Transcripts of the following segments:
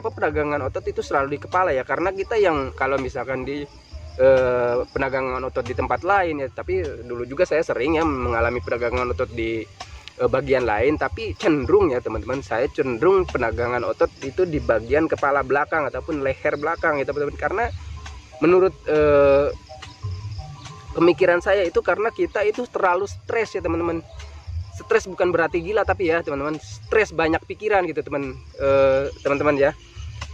kenapa peregangan otot itu selalu di kepala ya, karena kita yang kalau misalkan di peregangan otot di tempat lain ya, tapi dulu juga saya sering ya mengalami peregangan otot di bagian lain, tapi cenderung ya teman-teman, saya cenderung peregangan otot itu di bagian kepala belakang ataupun leher belakang ya teman-teman, karena menurut pemikiran saya itu karena kita itu terlalu stres ya teman-teman. Stres bukan berarti gila, tapi ya teman-teman, stres banyak pikiran gitu teman-teman ya.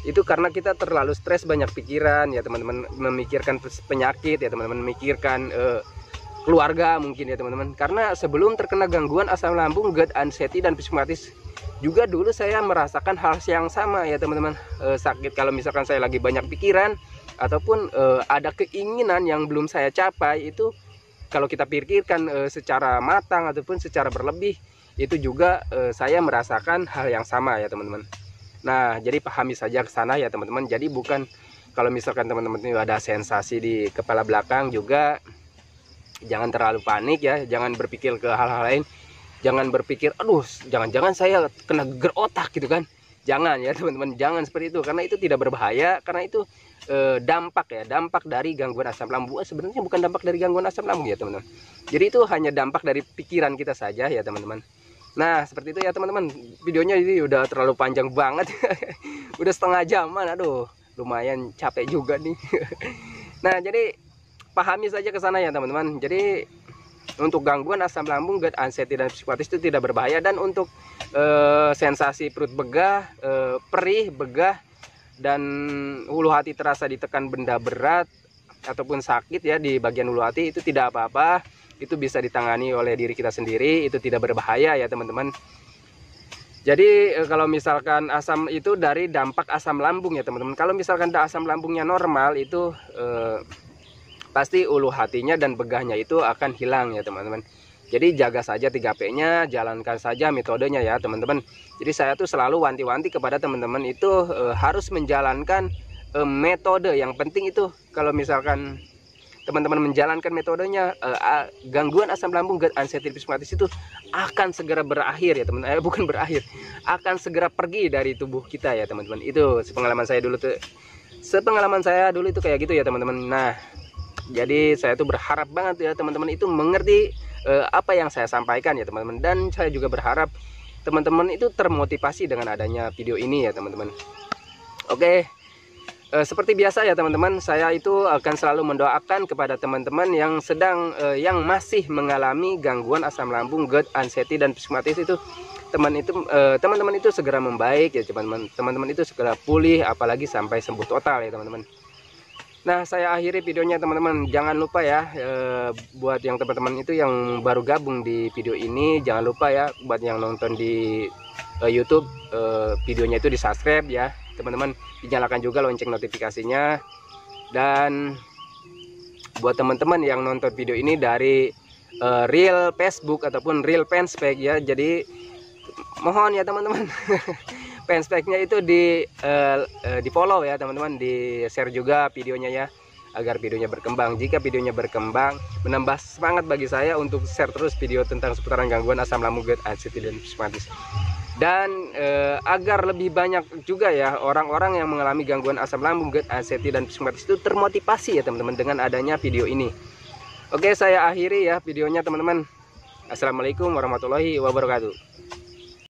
Itu karena kita terlalu stres banyak pikiran ya teman-teman, memikirkan penyakit ya teman-teman, memikirkan keluarga mungkin ya teman-teman. Karena sebelum terkena gangguan asam lambung, GERD, anxiety dan psikosomatis juga dulu saya merasakan hal yang sama ya teman-teman. Sakit kalau misalkan saya lagi banyak pikiran ataupun ada keinginan yang belum saya capai, itu kalau kita pikirkan secara matang ataupun secara berlebih, itu juga saya merasakan hal yang sama ya teman-teman. Nah, jadi pahami saja ke sana ya teman-teman. Jadi bukan kalau misalkan teman-teman itu ada sensasi di kepala belakang juga, jangan terlalu panik ya, jangan berpikir ke hal-hal lain. Jangan berpikir, aduh jangan-jangan saya kena geger otak gitu kan. Jangan ya teman-teman, jangan seperti itu, karena itu tidak berbahaya, karena itu dampak dari gangguan asam lambung. Sebenarnya bukan dampak dari gangguan asam lambung ya teman-teman, jadi itu hanya dampak dari pikiran kita saja ya teman-teman. Nah seperti itu ya teman-teman. Videonya ini udah terlalu panjang banget udah setengah jaman, aduh lumayan capek juga nih nah jadi pahami saja ke sana ya teman-teman. Jadi untuk gangguan asam lambung, GERD, anxiety dan psikosomatis itu tidak berbahaya. Dan untuk sensasi perut begah, perih, begah, dan hulu hati terasa ditekan benda berat ataupun sakit ya di bagian hulu hati, itu tidak apa-apa, itu bisa ditangani oleh diri kita sendiri, itu tidak berbahaya ya teman-teman. Jadi kalau misalkan asam itu dari dampak asam lambung ya teman-teman. Kalau misalkan asam lambungnya normal, itu pasti ulu hatinya dan begahnya itu akan hilang ya teman-teman. Jadi jaga saja 3P-nya, jalankan saja metodenya ya teman-teman. Jadi saya tuh selalu wanti-wanti kepada teman-teman itu harus menjalankan metode. Yang penting itu kalau misalkan teman-teman menjalankan metodenya, gangguan asam lambung, GERD, anxiety, psikosomatis itu akan segera berakhir ya teman-teman. Bukan berakhir, akan segera pergi dari tubuh kita ya teman-teman. Itu sepengalaman saya dulu itu kayak gitu ya teman-teman. Nah, jadi saya tuh berharap banget ya teman-teman itu mengerti apa yang saya sampaikan ya teman-teman. Dan saya juga berharap teman-teman itu termotivasi dengan adanya video ini ya teman-teman. Oke, seperti biasa ya teman-teman, saya itu akan selalu mendoakan kepada teman-teman yang yang masih mengalami gangguan asam lambung, GERD, anxiety dan psikosomatis itu, teman-teman itu segera membaik ya teman-teman itu segera pulih, apalagi sampai sembuh total ya teman-teman. Nah, saya akhiri videonya teman-teman. Jangan lupa ya, buat yang teman-teman itu yang baru gabung di video ini, jangan lupa ya buat yang nonton di YouTube, videonya itu di subscribe ya teman-teman, dinyalakan juga lonceng notifikasinya. Dan buat teman-teman yang nonton video ini dari real Facebook ataupun real fanspage ya, jadi mohon ya teman-teman fanspage-nya itu di follow ya teman-teman, di share juga videonya ya, agar videonya berkembang. Jika videonya berkembang, menambah semangat bagi saya untuk share terus video tentang seputaran gangguan asam lambung, GERD, anxiety dan psikosomatis. Dan agar lebih banyak juga ya orang-orang yang mengalami gangguan asam lambung, GERD, anxiety dan psikosomatis itu termotivasi ya teman-teman dengan adanya video ini. Oke, saya akhiri ya videonya teman-teman. Assalamualaikum warahmatullahi wabarakatuh.